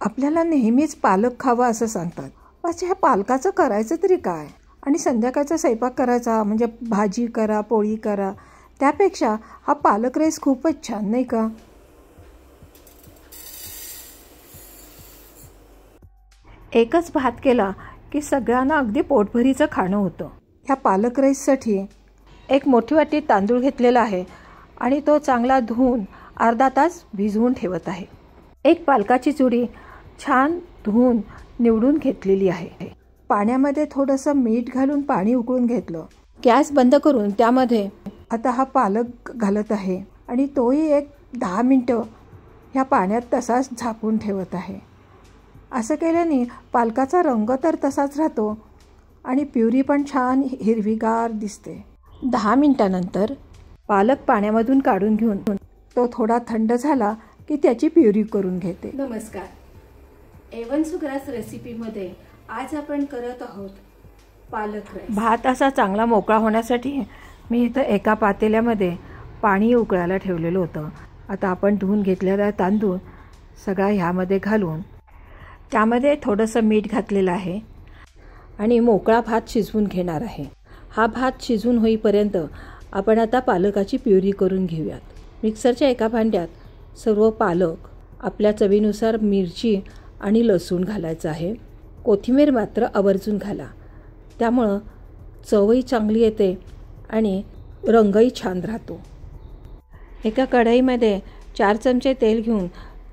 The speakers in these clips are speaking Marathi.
आपल्याला नेहमीच पालक खावा असं सांगतात. अच्छा, ह्या पालकाचं करायचं तरी काय? आणि संध्याकाळचा स्वयंपाक करायचा म्हणजे भाजी करा, पोळी करा, त्यापेक्षा हा पालक राईस खूपच छान, नाही का? एकच भात केला की सगळ्यांना अगदी पोटभरीचं खाणं होतं. ह्या पालक राईससाठी एक मोठी वाटी तांदूळ घेतलेला आहे आणि तो चांगला धुवून अर्धा तास भिजवून ठेवत आहे. एक पालकाची जुडी छान धुवून निवडून घेतलेली आहे. पाण्यामध्ये थोडंसं मीठ घालून पाणी उकळून घेतलं. गॅस बंद करून त्यामध्ये आता हा पालक घालत आहे आणि तोही एक 10 मिनटं ह्या पाण्यात तसाच झाकून ठेवत आहे. असं केल्याने पालकाचा रंग तर तसाच राहतो आणि प्युरी पण छान हिरवीगार दिसते. 10 मिनिटांनंतर पालक पाण्यामधून काढून घेऊन तो थोडा थंड झाला की त्याची प्युरी करून घेते. नमस्कार, एवन सुग्रास रेसिपीमध्ये आज आपण करत आहोत पालक राईस. भात असा चांगला मोकळा होण्यासाठी मी इथं एका पातेल्यामध्ये पाणी उकळायला ठेवलेलं होतं. आता आपण धुवून घेतलेला तांदूळ सगळा ह्यामध्ये घालून त्यामध्ये थोडंसं मीठ घातलेलं आहे आणि मोकळा भात शिजवून घेणार आहे. हा भात शिजून होईपर्यंत आपण आता पालकाची प्युरी करून घेऊयात. मिक्सरच्या एका भांड्यात सर्व पालक, आपल्या चवीनुसार मिरची आणि लसूण घालायचं आहे. कोथिंबीर मात्र आवर्जून घाला, त्यामुळं चवही चांगली येते आणि रंगही छान राहतो. एका कढईमध्ये 4 चमचे तेल घेऊन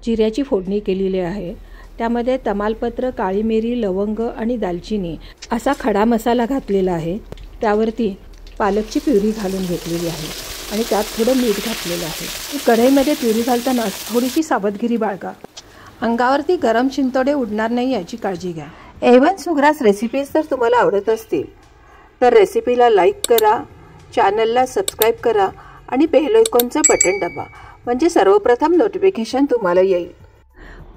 जिऱ्याची फोडणी केलेली आहे. त्यामध्ये तमालपत्र, काळी मिरी, लवंग आणि दालचिनी असा खडा मसाला घातलेला आहे. त्यावरती पालकची प्युरी घालून घेतलेली आहे आणि त्यात थोडं मीठ घातलेलं आहे. कढईमध्ये प्युरी घालताना थोडीशी सावधगिरी बाळगा. अंगावरती गरम शिंतोडे उडणार नाही याची काळजी घ्या. एवन सुग्रास रेसिपीज जर तुम्हाला आवडत असतील तर रेसिपीला लाईक करा, चॅनलला सबस्क्राईब करा आणि बेल आयकॉनचं बटन दाबा, म्हणजे सर्वप्रथम नोटिफिकेशन तुम्हाला येईल.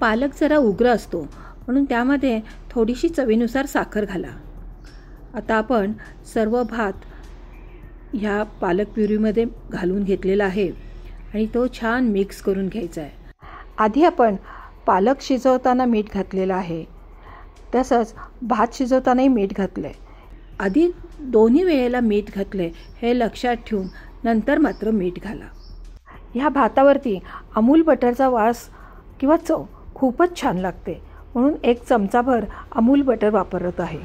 पालक जरा उग्र असतो म्हणून त्यामध्ये थोडीशी चवीनुसार साखर घाला. आता आपण सर्व भात ह्या पालक प्युरीमध्ये घालून घेतलेला आहे आणि तो छान मिक्स करून घ्यायचा आहे. आधी आपण पालक शिजवताना मीठ घातलेलं आहे, तसंच भात शिजवतानाही मीठ घातलं आहे. आधी दोन्ही वेळेला मीठ घातले हे लक्षात ठेवून नंतर मात्र मीठ घाला. ह्या भातावरती अमूल बटरचा वास किंवा चव खूपच छान लागते, म्हणून 1 चमचाभर अमूल बटर वापरत आहे.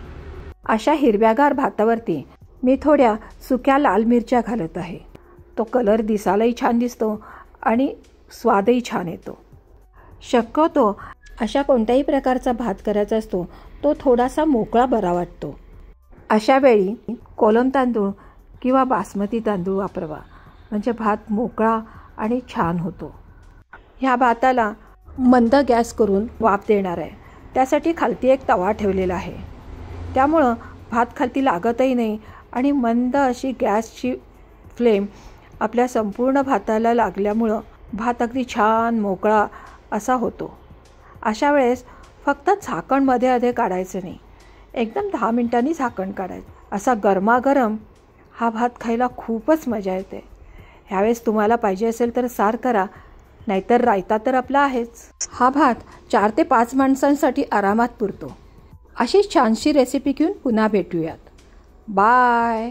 अशा हिरव्यागार भातावरती मी थोड्या सुक्या लाल मिरच्या घालत आहे. तो कलर दिसायलाही छान दिसतो आणि स्वादही छान येतो. शक्यतो अशा कोणत्याही प्रकारचा भात करायचा असतो तो थोडासा मोकळा बरा वाटतो. अशा वेळी कोलम तांदूळ किंवा बासमती तांदूळ वापरावा, म्हणजे भात मोकळा आणि छान होतो. ह्या भाताला मंद गॅस करून वाफ देणार आहे. त्यासाठी खालती एक तवा ठेवलेला आहे, त्यामुळं भात खालती लागतही नाही आणि मंद अशी गॅसची फ्लेम आपल्या संपूर्ण भाताला लागल्यामुळं भात अगदी छान मोकळा असा होतो. अशा वेळेस फक्त झाकण मध्ये अधे काढायचं नाही, एकदम 10 मिनिटांनी झाकण काढायचं. असा गरमागरम हा भात खायला खूपच मजा येते. ह्यावेळेस तुम्हाला पाहिजे असेल तर सार करा, नाहीतर रायता तर आपला आहेच. हा भात 4 ते 5 माणसांसाठी आरामात पुरतो. अशीच छानशी रेसिपी घेऊन पुन्हा भेटूयात. बाय.